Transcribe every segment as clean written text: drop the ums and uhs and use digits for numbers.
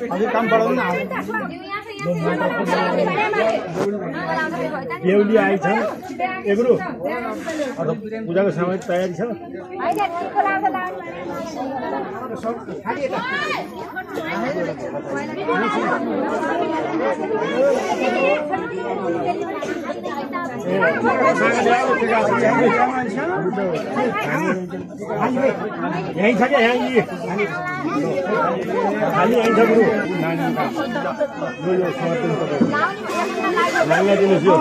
अभी काम पड़ो ना बेहुली आई छ एगुरु पूजाको समय तयारी छ यही छ क्या यही खाली यही छ गुरु नानीलाई दिनुहोस् यो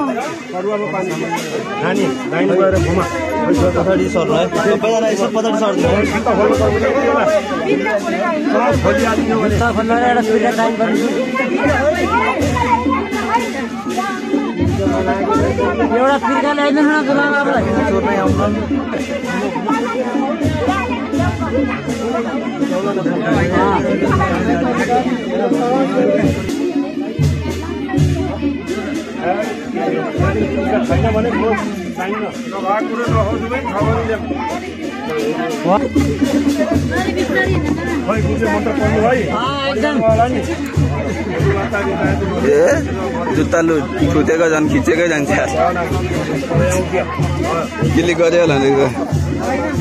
सरुवामा पानी नानी दाइनो गएर घुमा पछाडि सर्नु है सबैजना यसो पछाडि सर्नु एउटा फिर्का ल्याइदिनु न दुलाबाबुलाई छोड्नै आउनु छैन भने म चाहिन्न नभएको कुरो नहोस् खबर खै बुझे मन्त्र पढ्नु है जुत्ता लु छुटेको झन् खिचेकै जान्छ गिली गऱ्यो होला नि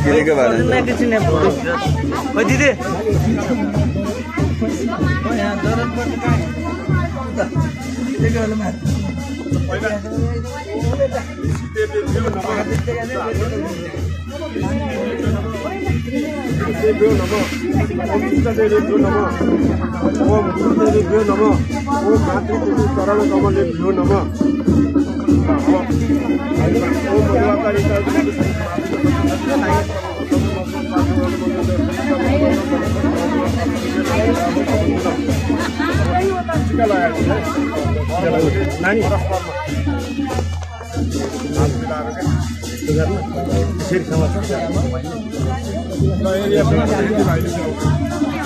गिलेको भएर दिदी नानी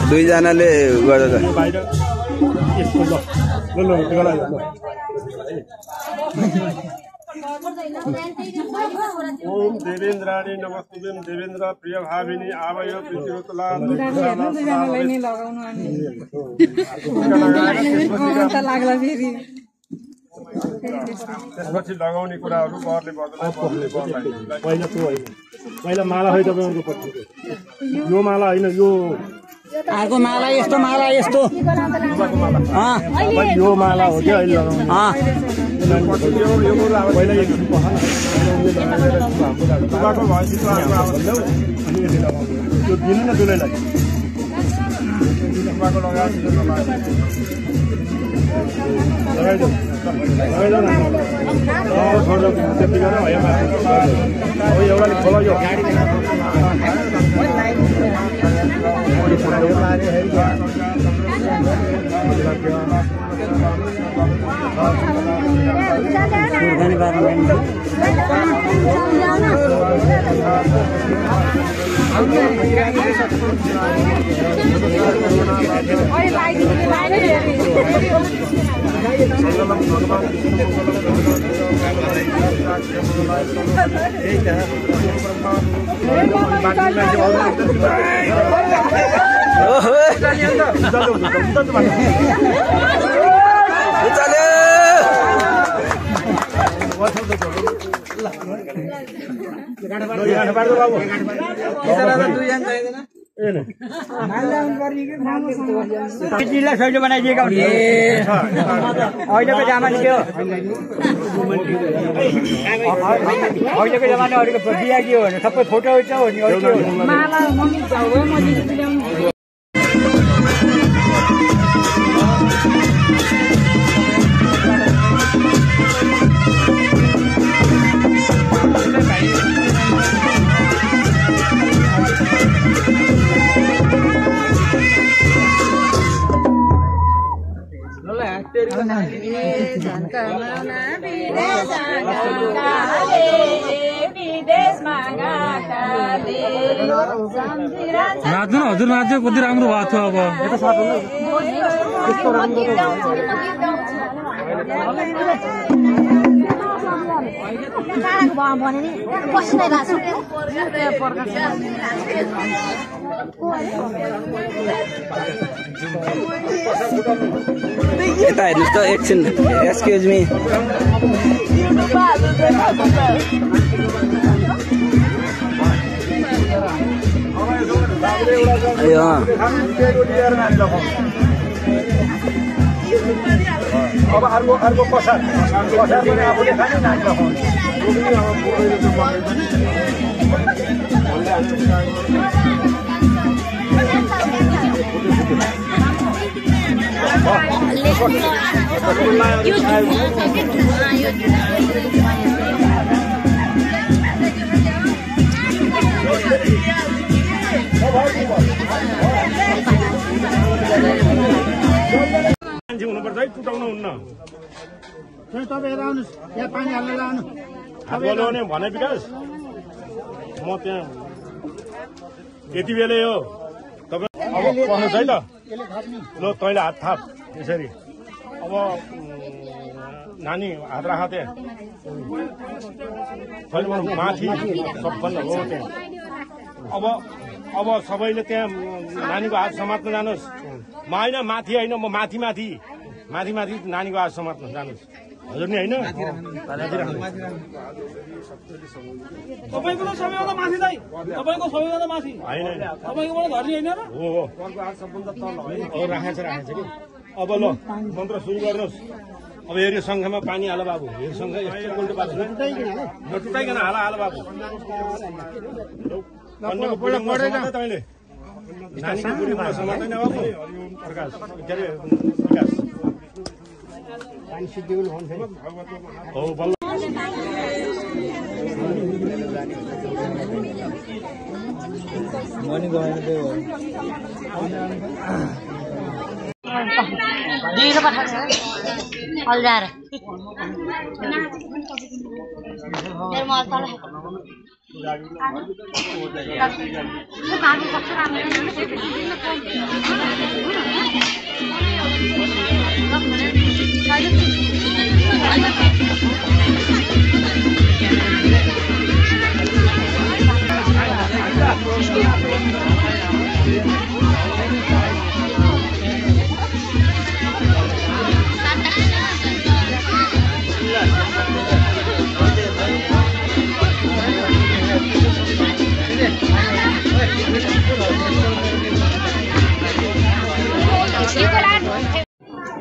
दुईजनाले गर्दा ओम देवेन्द्राणी नमस्तुभ्यं देवेन्द्र प्रिय भाविनी आवयो प्रीतिरुतला त्यसपछि लगाउने कुराहरू बरले पहिला माला है तपाईँहरूको पछिको यो माला होइन यो आगो माला यस्तो माला यस्तो यो माला हो क्या अहिले लगाउने पहिला यो दिनु न दुलैलाई लगाइदेऊ त्यति गरेर एउटाले खोला यो सजिलो बनाइदिएका अहिलेको जमाना के हो अहिलेको जमानाहरूको बिहा के हो भने सबै फोटो हो नि नाच्नु हजुर नाच्यो कति राम्रो भएको थियो अब यता साथै त्यस्तो राम्रो यता हेर्नुहोस् त एकछिन एक्सक्युज मी अब अर्को कसार पनि आफूले खाने नानी लगाउने मान्छे हुनुपर्छ है टुटाउनु हुन्न तपाईहरु आउनुस् यहाँ पानी हाल्न लानु बोलाउने भने विकास म त्यहाँ यति बेलै हो तपाईँ अब पढ्नुहोस् है त ल तैँले हात थाप यसरी अब नानी हात राख त्यहाँ माथि सबभन्दा हो त्यहाँ अब सबैले त्यहाँ नानीको हात समात्न जानुहोस् म होइन माथि होइन म माथि नानीको हात समात्न जानुहोस् हजुर नि होइन तपाईको सबैभन्दा माथि दाइ तपाईको सबैभन्दा माथि होइन तपाईकोबाट धर्ने होइन र हो राखेछ कि अब ल मन्त्र सुरु गर्नुहोस् अब हेऱ्यो सङ्ख्यामा पानी हाल बाबु हेर सङ्ख्या यस्तो उल्टो पाल्छ टुटाइकन हाल बाबु तपाईँले नानीको बुढीमा समात्दैन बाबु प्रकाश के अरे विकास हो बल्ल मनी गएन त्यो दुई पठाएको छ हल्दार मेरो मल तल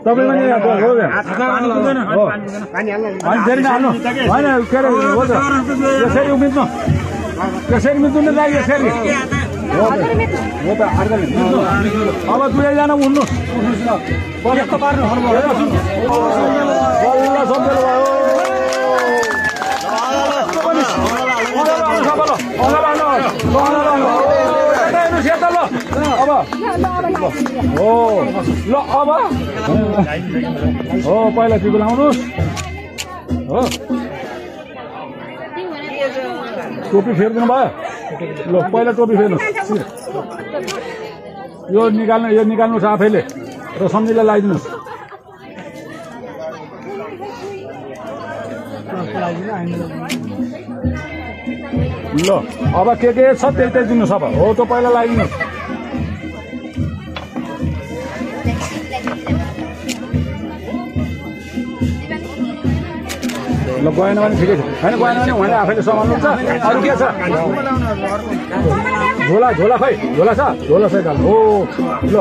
तपाईँ पनि यसरी उम्रिनु यसरी मिच्नु लागि यसरी हो त अब दुवैजना उठ्नु बल्ल पार्नु बल्ल सम्झेर भयो अब हो ल अब हो पहिला टिको लाउनुहोस् हो टोपी फेरिदिनु भयो ल पहिला टोपी फेर्नुहोस् यो निकाल्नुहोस् आफैले र सम्झिँदै लगाइदिनुहोस् ल अब के छ त्यही दिनुहोस् अब हो त पहिला लगाइदिनुहोस् ल गएन भने ठिकै छ होइन गएन भने उहाँले आफैले सम्हाल्नुहुन्छ अरू के छ झोला खै झोला छ हो ल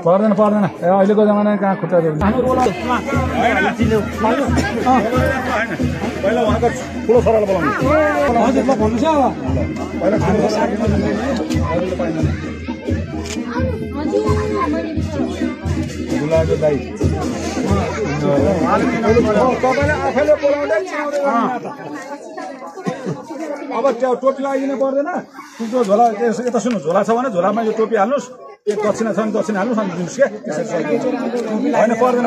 पर्दैन ए अहिलेको जमाना कहाँ खुट्टा पहिला उहाँको ठुलो छोरालाई बोलाउनु गुलाबको दाइ तपाईँले आफैले बोलाउँदै अब टोपी लगाइदिनु पर्दैन झोला यता सुन्नु झोला छ भने झोलामा यो टोपी हाल्नुहोस् एक दक्षिणा छ भने दक्षिणा हाल्नु दिनुहोस् क्या होइन पर्दैन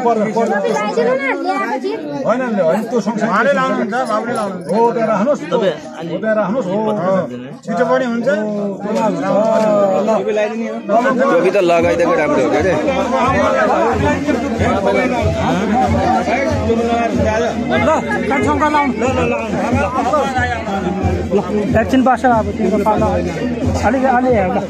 होइन त्यो सँगसँगै उहाँले लाउनुहुन्छ बाबुले लाउनुहुन्छ हो त्यहाँ राख्नुहोस् त्यहाँ राख्नुहोस् हो छिटो पनि हुन्छ टोपी त लगाइदिएको राम्रो हो क्या एकछिन बस्छ अब तिम्रो पालो अलि हेर्दा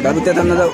बाबु त्यता नजाऊ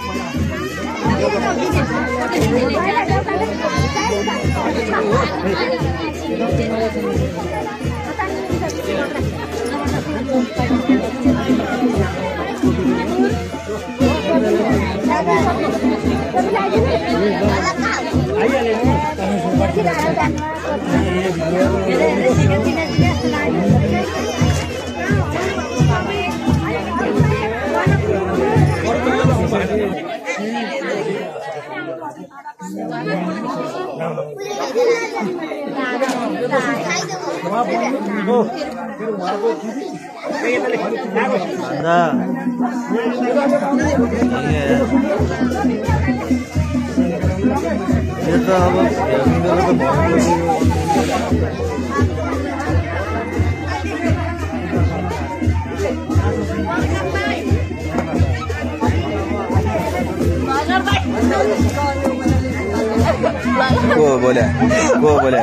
को बोले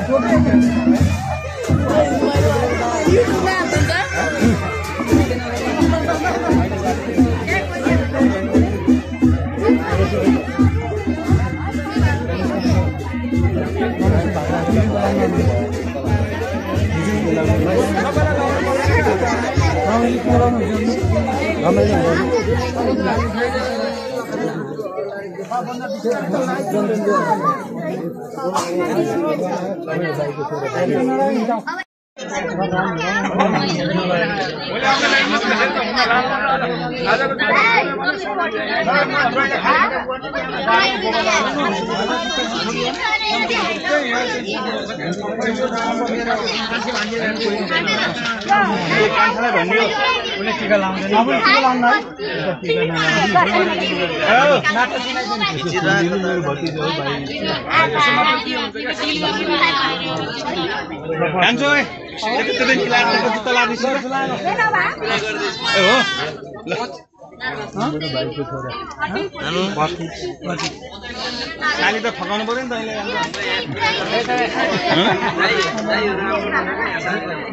त फकाउनु पर्यो नि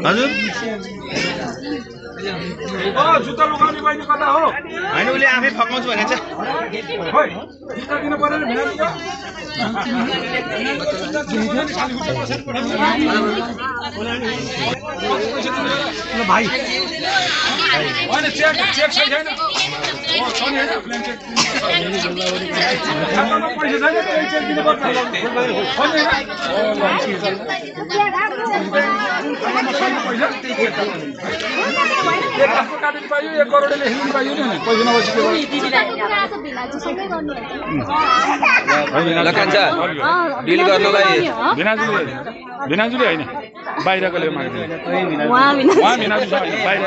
हजुर जुत्ता लगाउने बहिनी कता हो होइन उसले आफै फकाउँछु भनेको छ जुत्ता दिनु पर्यो भाइ होइन चेक छैन पैसा छैन चेक दिनु पर्छ काटिनु पाइयो 1 करोडले हेर्नु पाइयो नि पैसा नबसेको डिल गर्नलाई भिनाजुले होइन बाहिरकोले माग्दैन बाहिर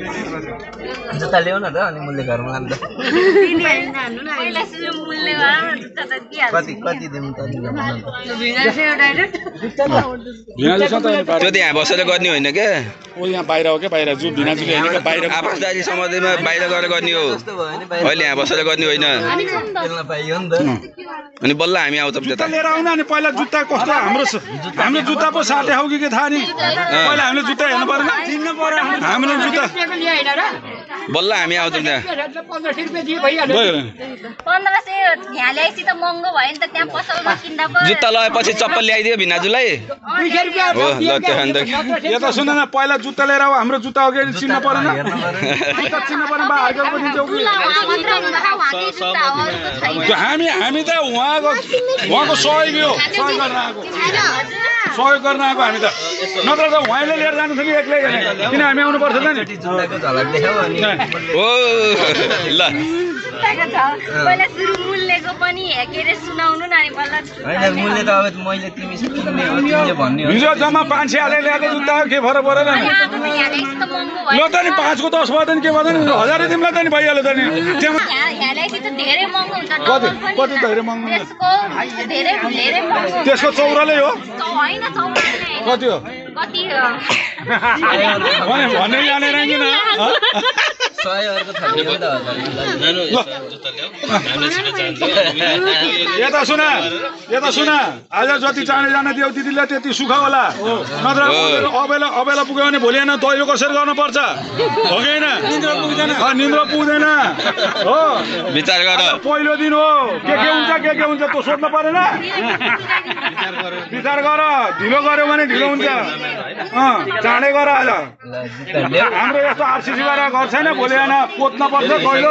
जुत्ता ल्याउ न त अनि मैले घरमा लानु त कति दिउँ त त्यो त यहाँ बसेर गर्ने होइन क्या ओ यहाँ बाहिर हो क्या बाहिर जु भिनाजुले होइन क्या बाहिर आपसदारी सम्बन्धमा बाहिर गएर गर्ने हो अहिले यहाँ बसेर गर्ने होइन अनि बल्ल हामी आउँछौँ त्यता लिएर आउन अनि पहिला जुत्ता कस्तो हाम्रो जुत्ता पो साटे हो कि थाहा नि पहिला हामीले जुत्ता हेर्नु पर्दैन हाम्रो जुत्ता बल्ल हामी आउँछौँ त्यहाँ 1500 यहाँ ल्याएपछि त महँगो भयो नि त त्यहाँ पसलमा किन्दा पो जुत्ता लगाएपछि चप्पल ल्याइदियो भिनाजुलाई हो ल त्यो अन्त यता सुन न पहिला जुत्ता लिएर आऊ हाम्रो जुत्ता हो कि चिन्न परेन चिन्न परेन बा आइकल पनि दिन्छौ कि हामी त उहाँको सहयोग हो सहयोग गर्न आएको हामी त नत्र त उहाँले लिएर जानु थियो कि एक्लै किन हामी आउनु पर्छ नि ओ ल पहिला सुरु मूल्यको पनि के रे सुनाउनु न अनि बल्ल हैन मूल्य त अब मैले तिमीसँग किन्ने हो तिमीले भन्ने हो हिजो जम्मा 500 हाले ल्याएको जुत्ता के फरक परेन नि ल त नि 5 को 10 भयो त नि के भयो त नि 1000 तिमीलाई त नि भइहाल्यो त नि यहाँ ल्याएपछि त धेरै महँगो हुन्छ कति धेरै महँगो त्यसको धेरै महँगो त्यसको चौरालै हो हैन चौराले कति हो कति भन्नै जानेर किन 100 अर्को थल्यो नि त यता सुन आज जति चाँडै जान दियो दिदीले त्यति सुख होला नत्र अबेला पुग्यो भने भोलि होइन दैलो कसरी गर्नु पर्छ हो कि होइन निन्द्र पुग्दैन हो विचार गर पहिलो दिन हो के हुन्छ त्यो सोध्नु परेन विचार गर ढिलो गर्यो भने ढिलो हुन्छ चाँडै गर आज हाम्रो यस्तो आरसीसी गरेर घर छैन भोलि होइन पोत्न पर्छ दैलो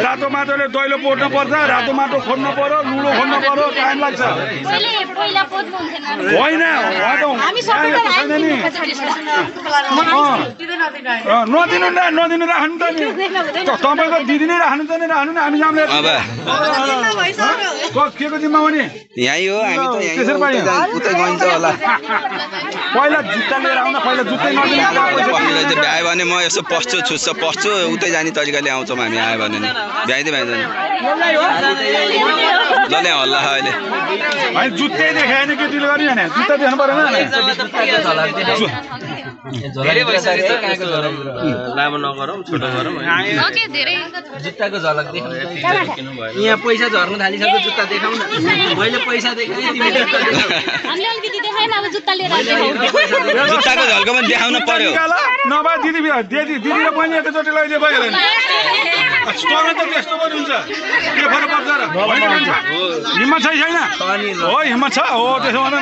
रातो माटोले दैलो पोत्न पर्छ रातो माटो खोज्नु पर्यो लुडो खोज्नु पर्यो टाइम लाग्छ होइन नदिनु राख्नु त नि तपाईँको दिदी नै राख्नु त नि राख्नु नि हामी जामले के को जिम्मा हो नि यही हो हामी त यही उतै गइन्छ होला पहिला जुत्ता लिएर आउन पहिला जुत्तै नदिनु पहिला चाहिँ भ्यायो भने म यसो पस्छु उतै जाने तरिकाले आउँछौँ हामी आयो भने नि भ्याइँदैन ल ल्या हल्ला अहिले होइन जुत्तै देखाएन के डिल गर्ने होइन जुत्ता देख्नु परेन लामो नगरौँ छोटो गरौँ जुत्ताको झलक देखाउँ यहाँ पैसा झर्नु थालिसक्यो जुत्ता देखाउँ न मैले पैसा देखाएँ जुत्ताको झल्को पनि देखाउन पर्यो नभए दिदी र बहिनी एकैचोटि लैदियो भइहाल्यो नि त त्यस्तो पनि हुन्छ के फरक पर्छ र हिम्मत छैन हो हिम्मत छ हो त्यसो भन न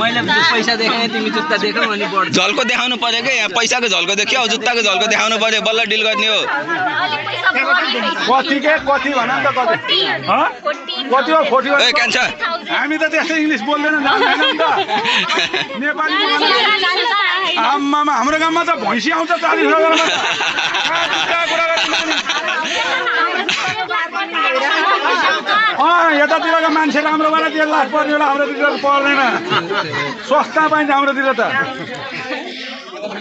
मैले पैसा देखाएँ तिमी जुत्ता देखाऊ अनि झल्को देखाउनु पर्यो क्या यहाँ पैसाको झल्को देख्यो जुत्ताको झल्को देखाउनु पर्यो बल्ल डिल गर्ने हो कति भन नि त कति हो 40 कान्छ हामी त त्यस्तै इङ्ग्लिस बोल्दैन नेपाली आम्मामा हाम्रो गाउँमा त भैँसी आउँछ 40,000 यतातिरको मान्छे राम्रोबाट 1 लाख पर्ने होला हाम्रोतिर पर्दैन सस्ता पाइन्छ हाम्रोतिर त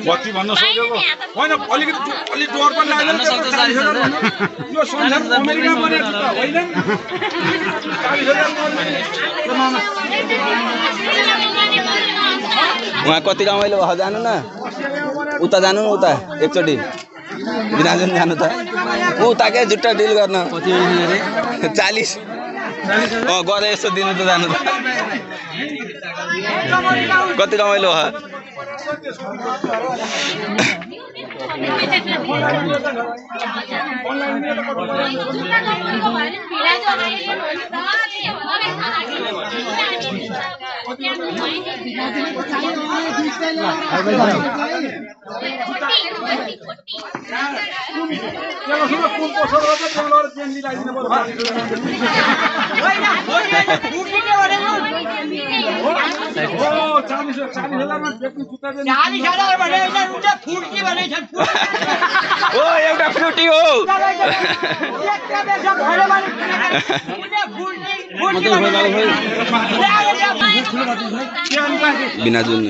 बत्ती भन्न सोचेको होइन अलिक डर पनि लाग्दैन यो संसार अमेरिका बनेको त होइन 40,000 उहाँ कति रमाइलो भयो जानु न उता जानु न उता एकचोटि बिनाजुन जानु त उताकै जुत्ता डिल गर्न 40 गरे यसो दिनु त जानु त कति रमाइलो भयो एउटा फ्रुटी हो बिना जुन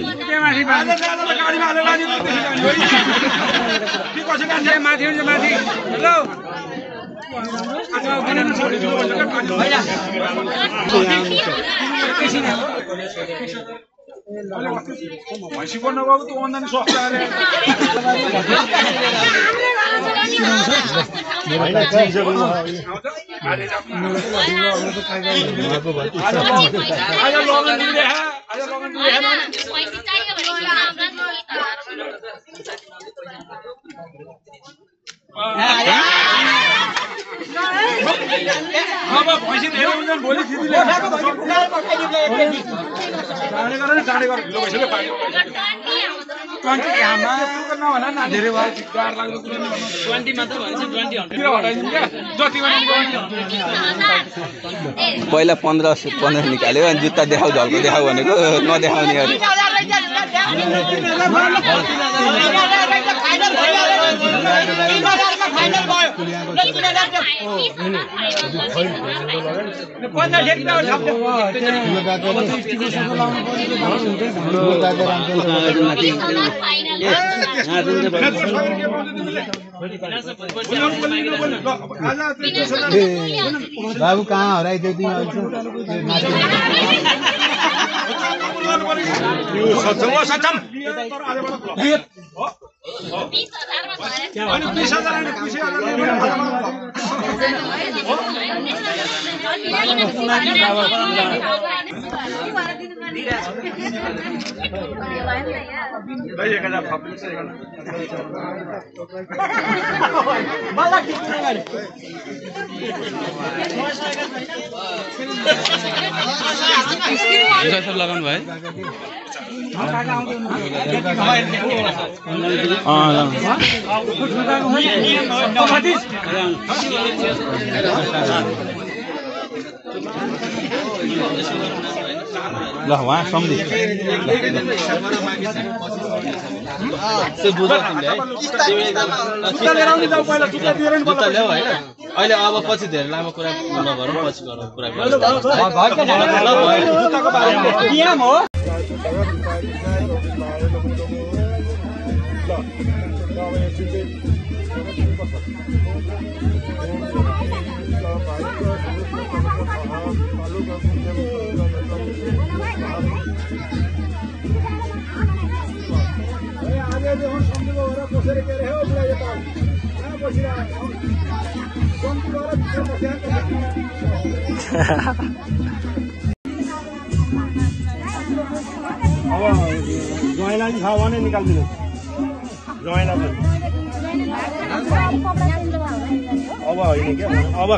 पहिला 15 निकाल्यो अनि जुत्ता देखाउ झल्को देखाउ भनेको नदेखाउने अरे बाबू कहाँ हराइदियो तिमी लगाउनु भयो ल वहाँ सम्झि जुत्ता ल्याऊ होइन अहिले अब पछि धेरै लामो कुरा नगरौँ पछि गरौँ कुरा अब ज्वाइँलाई छ भने निकालिदिनु ज्वाइँलाई अब होइन क्या अब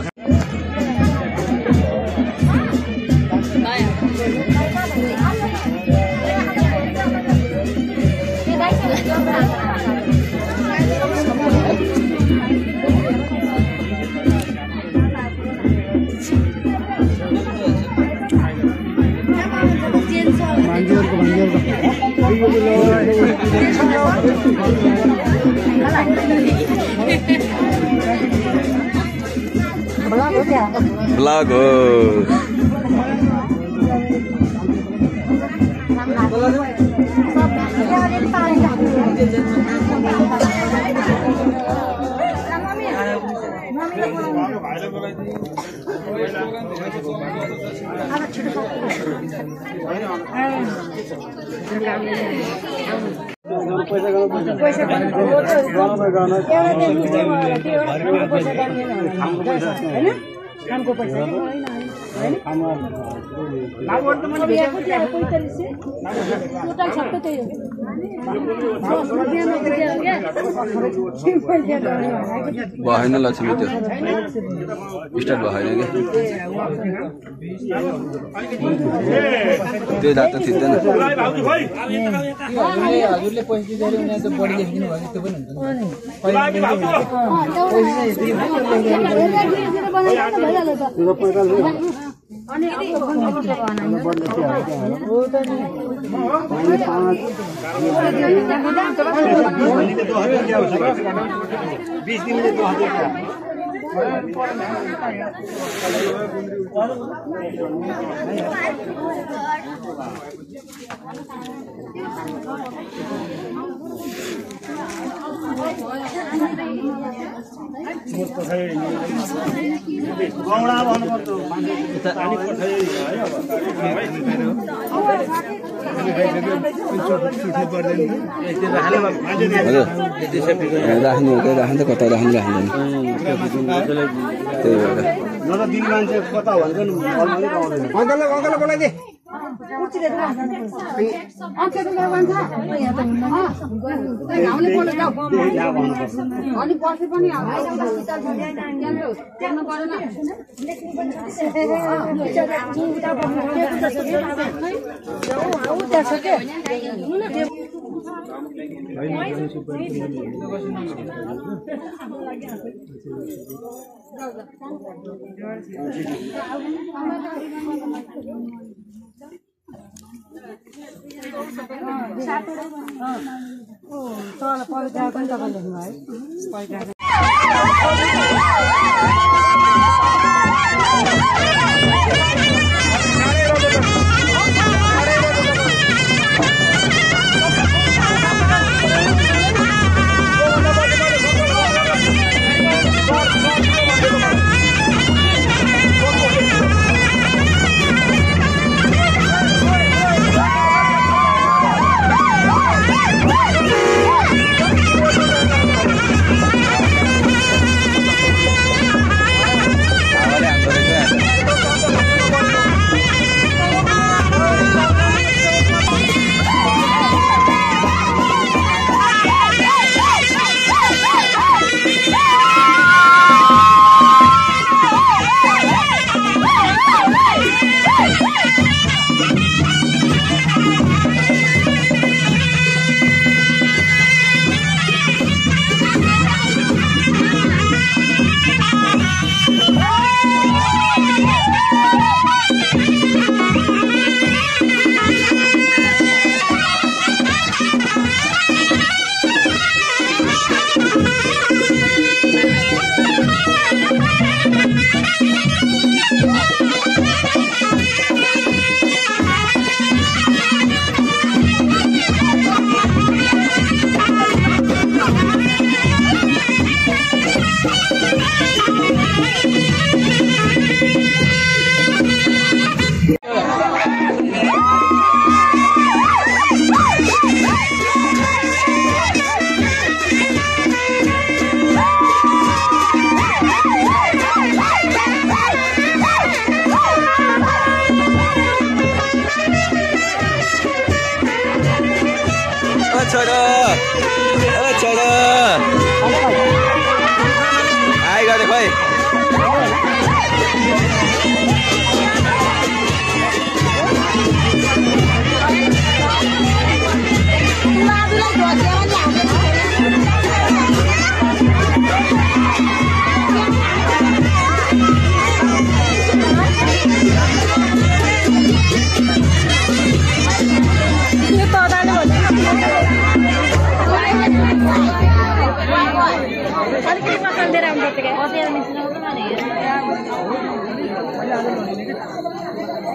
ब्लॉग हो खानको पैसा भएन लक्ष्मी त्यो स्टार्ट भएन कि त्यो जात थिच्दैन हजुरले पैसा दिँदै उनीहरू त बढी लेखिदिनु भयो त्यो पनि गौडा भन्नुपर्छ पानी पठाइ राख्नु कता राख्नु दिन मान्छे कता भन्छ नि अङ्कललाई बोलाइदे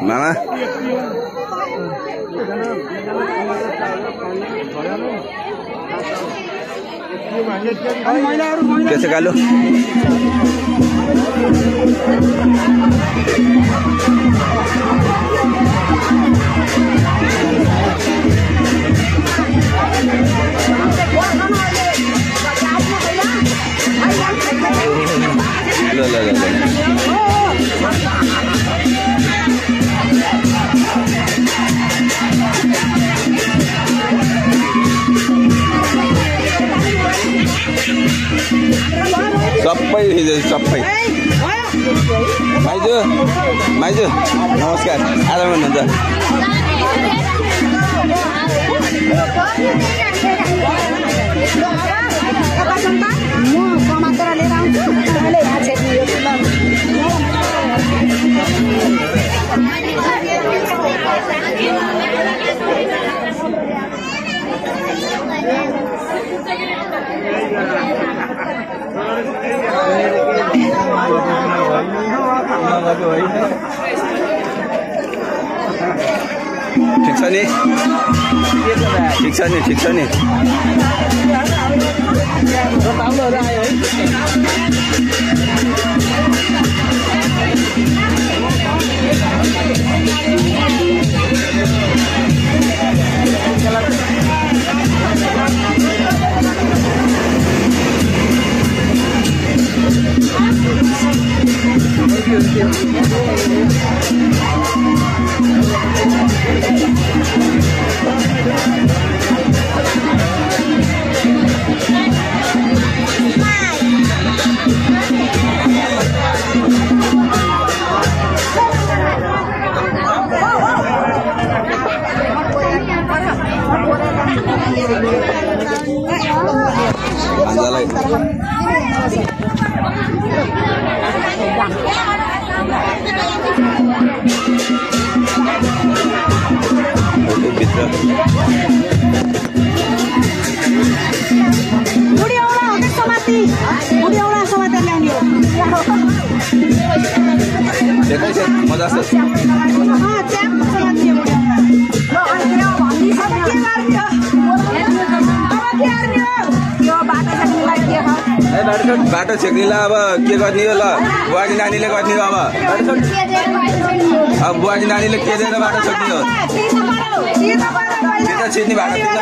मामा कैसे कालो सबै माइजू नमस्कार आराम हुनुहुन्छ ठिक छ नि ठिक छ नि ठिक छ नि मजा छ बाटो छेक्नेलाई अब के गर्ने हो ल बुहारी नानीले गर्ने हो अब बुहारी नानीले के दिएर बाटो छेक्ने हो त्यो छिर्ने बाटो तिर्न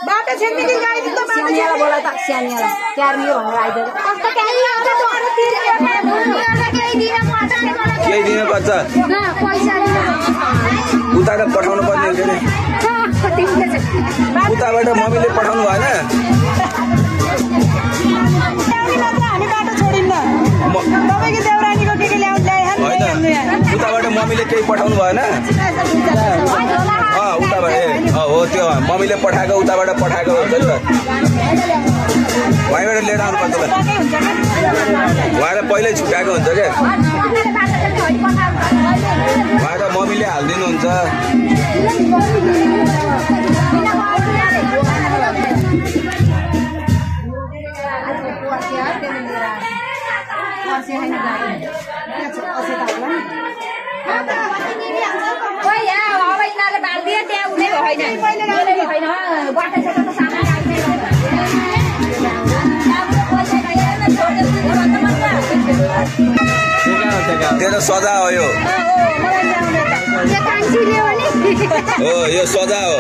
बाटो छेक्ने कि गाडी त बाटो बोला त स्यानियाला क्यार्मी भनेर आइदियो कस्तो क्यार्मी केही दिनुपर्छ उताबाट पठाउनु पर्ने हुन्छ नि उताबाट मम्मीले पठाउनु भएन होइन उताबाट मम्मीले केही पठाउनु भएन उताबाट हो त्यो मम्मीले पठाएको उताबाट पठाएको हुन्छ नि त उहाँबाट लिएर आउनुपर्छ ल उहाँलाई पहिल्यै छुट्याएको हुन्छ क्या उहाँबाट मम्मीले हालिदिनुहुन्छ तेरो सजा हो यो हो यो सजा हो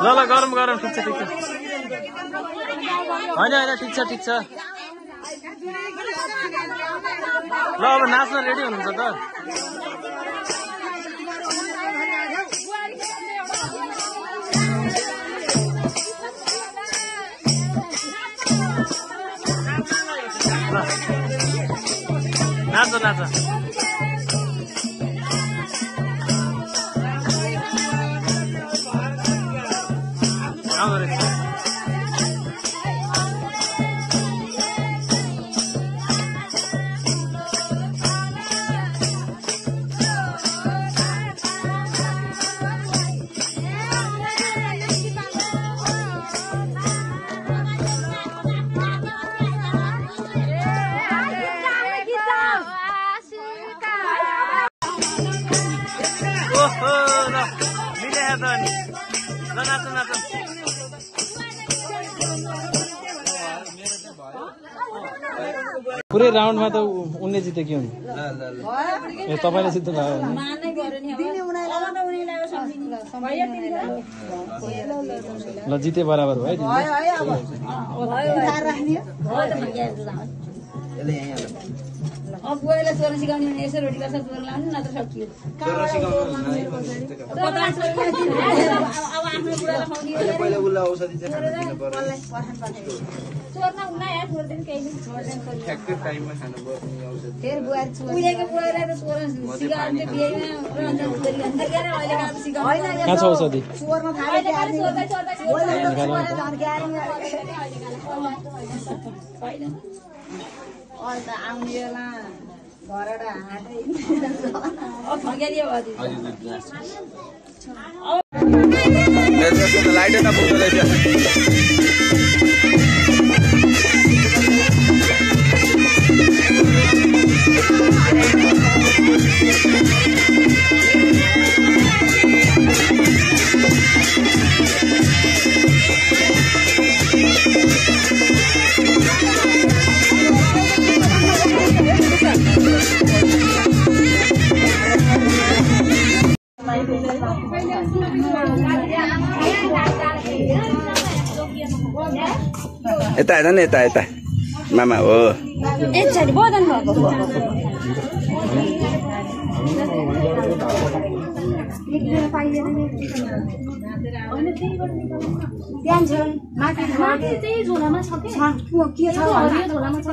ल गरम गरम ठिक छ होइन होइन ठिक छ ल अब नाच्न रेडी हुनुहुन्छ त नाच नाच आउँदो रहेछ हेर त अनि नाच नाच पुरै राउन्डमा त उनले जितेको नि ए तपाईले जित्नु भयो ल जिते बराबर भयो अब गएर चोर सिकाउने भने यसो रोटी गर्छ चोर लाउनु न त सकियो चोर सिकाउनु अब आफ्नो कुरा खाउने पहिला उल्ला औषधि चाहिँ खान दिनु पर्यो चोर न हुन यार छोड दिन केही छोड दिन ठ्याक्कै टाइममा खानु पर्ने औषधि फेर बुवा चोर उहिलेको बुवाले त चोर सिकाउने बिहेमा रञ्जन गरी अन्त के रे अहिले काम सिकाउने हैन कहाँ छ औषधि चोरमा थाले के आदि हैन अहिले त आउने बेला घरबाट हाटै ठगेरियो लाइटै नपुग्दो रहेछ यता हेर न यता यता मामा हो एकचोटि बदन भएको माथि त्यही झोलामा छ के छ झोलामा छ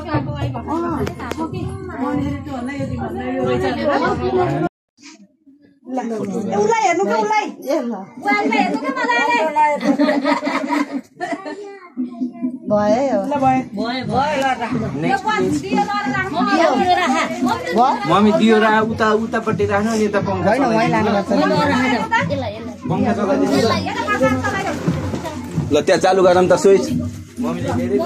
उसलाई हेर्नु के उसलाई हेर्नु के मम्मी दियो र उता उतापट्टि राख्नु नि यता पंखा ल त्यहाँ चालु गरौँ त स्विच मम्मीले धेरै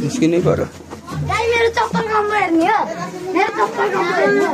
निस्किनै पर्यो मेरो चप्पल कम्रो हेर्ने हो मेरो चप्पल कम्रो हेर्ने